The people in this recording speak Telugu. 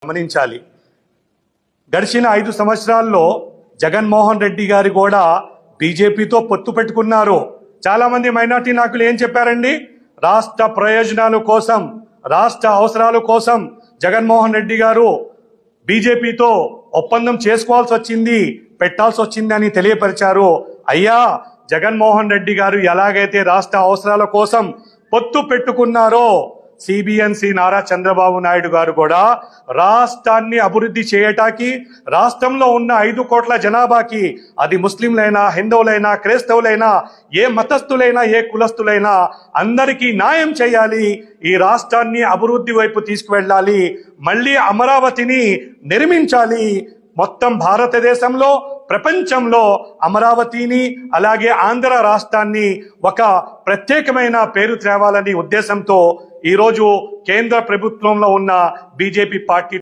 గమనించాలి. గడిచిన 5 సంవత్సరాల్లో జగన్మోహన్ రెడ్డి గారు కూడా బీజేపీతో పొత్తు పెట్టుకున్నారు. చాలా మంది మైనార్టీ నాయకులు ఏం చెప్పారండి? రాష్ట్ర ప్రయోజనాల కోసం, రాష్ట్ర అవసరాల కోసం జగన్మోహన్ రెడ్డి గారు బీజేపీతో ఒప్పందం చేసుకోవాల్సి వచ్చింది, పెట్టాల్సి వచ్చింది అని తెలియపరిచారు. అయ్యా, జగన్మోహన్ రెడ్డి గారు ఎలాగైతే రాష్ట్ర అవసరాల కోసం పొత్తు పెట్టుకున్నారో సిబిఎన్సి నారా చంద్రబాబు నాయుడు గారు కూడా రాష్ట్రాన్ని అభివృద్ధి చేయటానికి, రాష్ట్రంలో ఉన్న 5 కోట్ల జనాభాకి, అది ముస్లింలైనా, హిందువులైనా, క్రైస్తవులైనా, ఏ మతస్థులైనా, ఏ కులస్తులైనా అందరికీ న్యాయం చేయాలి. ఈ రాష్ట్రాన్ని అభివృద్ధి వైపు తీసుకువెళ్ళాలి. మళ్ళీ అమరావతిని నిర్మించాలి. మొత్తం భారతదేశంలో, ప్రపంచంలో అమరావతిని, అలాగే ఆంధ్ర రాష్ట్రాన్ని ఒక ప్రత్యేకమైన పేరు తేవాలని ఉద్దేశంతో ఈరోజు కేంద్ర ప్రభుత్వంలో ఉన్న బీజేపీ పార్టీ